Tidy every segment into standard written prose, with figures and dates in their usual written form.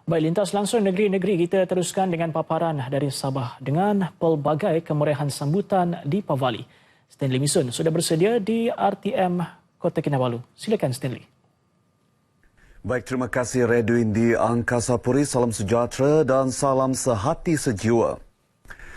Baik, lintas langsung negeri-negeri, kita teruskan dengan paparan dari Sabah dengan pelbagai kemeriahan sambutan di Pavali. Stanley Misun sudah bersedia di RTM Kota Kinabalu. Silakan Stanley. Baik, terima kasih Redwin di Angkasa Puri. Salam sejahtera dan salam sehati sejiwa.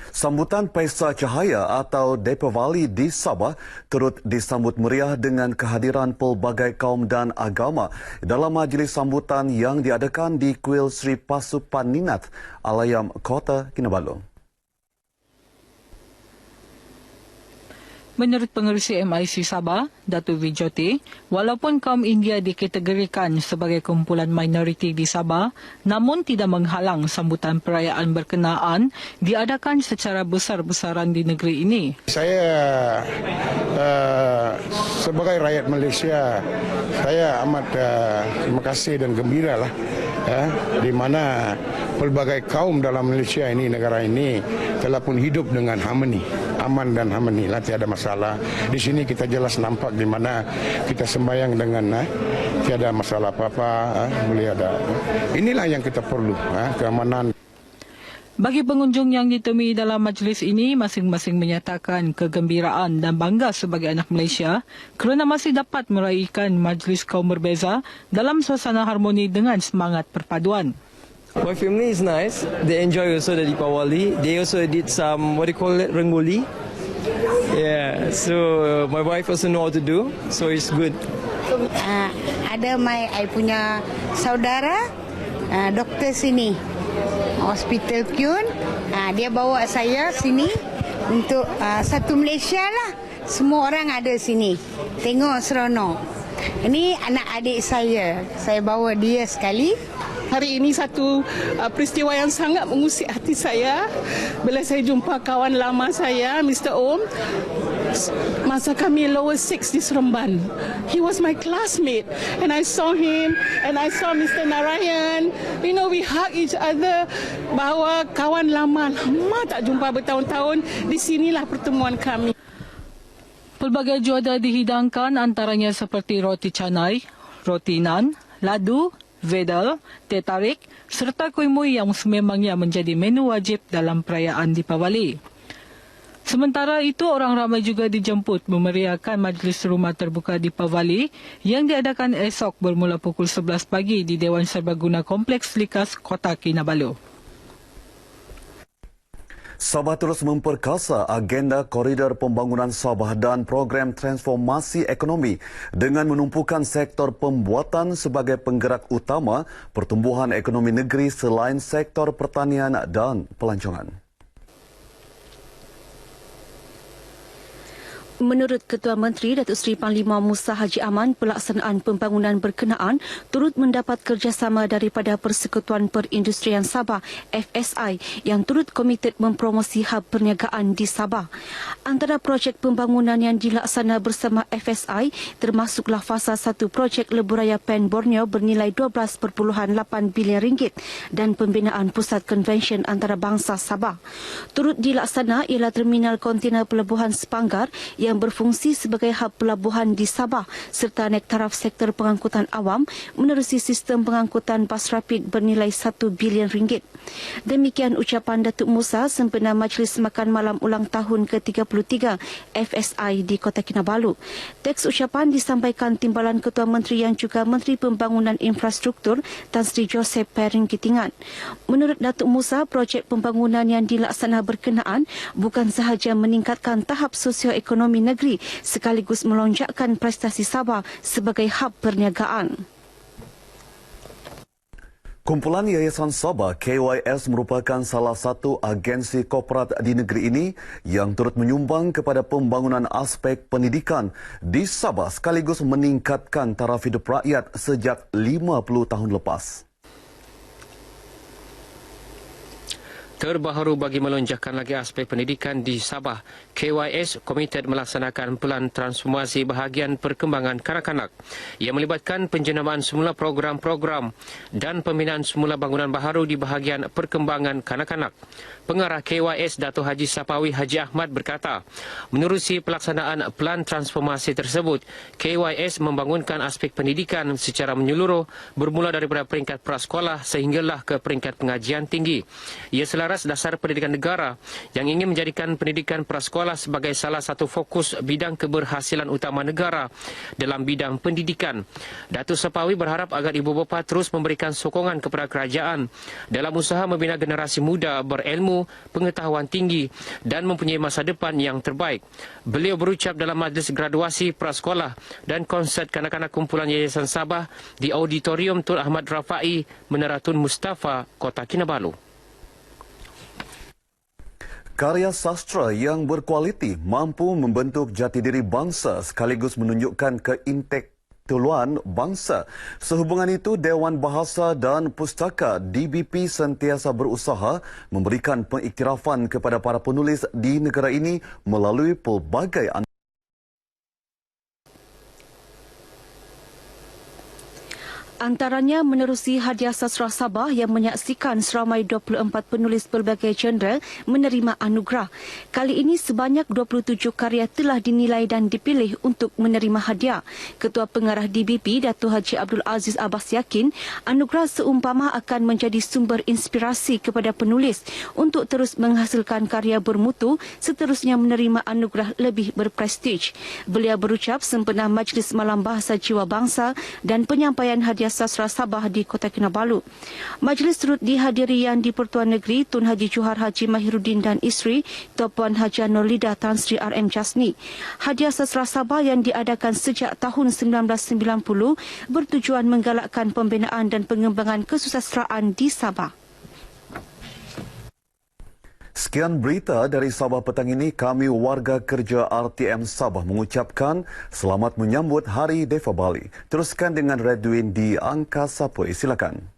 Sambutan Pesta Cahaya atau Deepavali di Sabah turut disambut meriah dengan kehadiran pelbagai kaum dan agama dalam majlis sambutan yang diadakan di Kuil Sri Pasupaninat, Alayam, Kota Kinabalu. Menurut Pengerusi MIC Sabah, Datuk Vijoti, walaupun kaum India dikategorikan sebagai kumpulan minoriti di Sabah, namun tidak menghalang sambutan perayaan berkenaan diadakan secara besar-besaran di negeri ini. Saya sebagai rakyat Malaysia, saya amat terima kasih dan gembira lah, di mana pelbagai kaum dalam Malaysia ini, negara ini telah pun hidup dengan harmoni, aman dan harmoni lah, tiada masalah. Di sini kita jelas nampak di mana kita sembahyang dengan tiada masalah apa-apa, boleh ada. Inilah yang kita perlu, keamanan. Bagi pengunjung yang ditemui dalam majlis ini, masing-masing menyatakan kegembiraan dan bangga sebagai anak Malaysia kerana masih dapat meraihkan majlis kaum berbeza dalam suasana harmoni dengan semangat perpaduan. My family is nice. They enjoy also the Deepavali. They also did some, what do you call it, rangoli. Yeah, so my wife also know how to do, so it's good. Ada I punya saudara doktor sini, Hospital Kyun. Dia bawa saya sini untuk satu Malaysia lah. Semua orang ada sini. Tengok seronok. Ini anak adik saya bawa dia sekali. Hari ini satu peristiwa yang sangat mengusik hati saya bila saya jumpa kawan lama saya, Mr. Om, masa kami lower 6 di Seremban. He was my classmate and I saw him and I saw Mr. Narayan. You know, we hug each other. Bahawa kawan lama tak jumpa bertahun-tahun, di sinilah pertemuan kami. Pelbagai juada dihidangkan, antaranya seperti roti canai, roti nan, ladu, vedal, teh tarik serta kuih muih yang sememangnya menjadi menu wajib dalam perayaan Deepavali. Sementara itu, orang ramai juga dijemput memeriahkan majlis rumah terbuka Deepavali yang diadakan esok bermula pukul 11 pagi di Dewan Serbaguna Kompleks Likas, Kota Kinabalu. Sabah terus memperkasa agenda koridor pembangunan Sabah dan program transformasi ekonomi dengan menumpukan sektor pembuatan sebagai penggerak utama pertumbuhan ekonomi negeri selain sektor pertanian dan pelancongan. Menurut Ketua Menteri Datuk Seri Panglima Musa Haji Aman, pelaksanaan pembangunan berkenaan turut mendapat kerjasama daripada Persekutuan Perindustrian Sabah FSI yang turut komited mempromosi hub perniagaan di Sabah. Antara projek pembangunan yang dilaksana bersama FSI termasuklah fasa 1 projek Lebuhraya Pen Borneo bernilai 12.8 bilion ringgit dan pembinaan pusat konvensyen antarabangsa Sabah. Turut dilaksana ialah terminal kontena pelabuhan Sepanggar yang berfungsi sebagai hub pelabuhan di Sabah serta naik taraf sektor pengangkutan awam menerusi sistem pengangkutan bas rapid bernilai 1 bilion ringgit. Demikian ucapan Datuk Musa sempena Majlis Makan Malam ulang tahun ke-33 FSI di Kota Kinabalu. Teks ucapan disampaikan Timbalan Ketua Menteri yang juga Menteri Pembangunan Infrastruktur Tan Sri Joseph Perrin Kitingan. Menurut Datuk Musa, projek pembangunan yang dilaksana berkenaan bukan sahaja meningkatkan tahap sosioekonomi negeri sekaligus melonjakkan prestasi Sabah sebagai hub perniagaan. Kumpulan Yayasan Sabah KYS merupakan salah satu agensi korporat di negeri ini yang turut menyumbang kepada pembangunan aspek pendidikan di Sabah sekaligus meningkatkan taraf hidup rakyat sejak 50 tahun lepas. Terbaharu bagi melonjakkan lagi aspek pendidikan di Sabah, KYS komited melaksanakan pelan transformasi bahagian perkembangan kanak-kanak yang melibatkan penjenamaan semula program-program dan pembinaan semula bangunan baharu di bahagian perkembangan kanak-kanak. Pengarah KYS Dato' Haji Sapawi Haji Ahmad berkata, menerusi pelaksanaan pelan transformasi tersebut, KYS membangunkan aspek pendidikan secara menyeluruh bermula daripada peringkat prasekolah sehinggalah ke peringkat pengajian tinggi. Ia selaras dasar pendidikan negara yang ingin menjadikan pendidikan prasekolah sebagai salah satu fokus bidang keberhasilan utama negara dalam bidang pendidikan. Datuk Sapawi berharap agar ibu bapa terus memberikan sokongan kepada kerajaan dalam usaha membina generasi muda berilmu, pengetahuan tinggi dan mempunyai masa depan yang terbaik. Beliau berucap dalam majlis graduasi prasekolah dan konsert kanak-kanak kumpulan Yayasan Sabah di Auditorium Tun Ahmad Rafai, Menara Tun Mustafa, Kota Kinabalu. Karya sastra yang berkualiti mampu membentuk jati diri bangsa sekaligus menunjukkan keintelektualan bangsa. Sehubungan itu, Dewan Bahasa dan Pustaka DBP sentiasa berusaha memberikan pengiktirafan kepada para penulis di negara ini melalui pelbagai Antaranya menerusi Hadiah Sastra Sabah yang menyaksikan seramai 24 penulis pelbagai genre menerima anugerah. Kali ini sebanyak 27 karya telah dinilai dan dipilih untuk menerima hadiah. Ketua Pengarah DBP Dato' Haji Abdul Aziz Abbas yakin anugerah seumpama akan menjadi sumber inspirasi kepada penulis untuk terus menghasilkan karya bermutu, seterusnya menerima anugerah lebih berprestij. Beliau berucap sempena Majlis Malam Bahasa Jiwa Bangsa dan penyampaian hadiah Sastra Sabah di Kota Kinabalu. Majlis turut dihadiri Yang di-Pertuan Negeri Tun Haji Johar Haji Mahiruddin dan isteri Tuan Puan Haji Nurlida Tan Sri RM Jasni. Hadiah Sastra Sabah yang diadakan sejak tahun 1990 bertujuan menggalakkan pembinaan dan pengembangan kesusastraan di Sabah. Sekian berita dari Sabah petang ini. Kami warga kerja RTM Sabah mengucapkan selamat menyambut Hari Deva Bali. Teruskan dengan Redwin di Angkasa Puri. Silakan.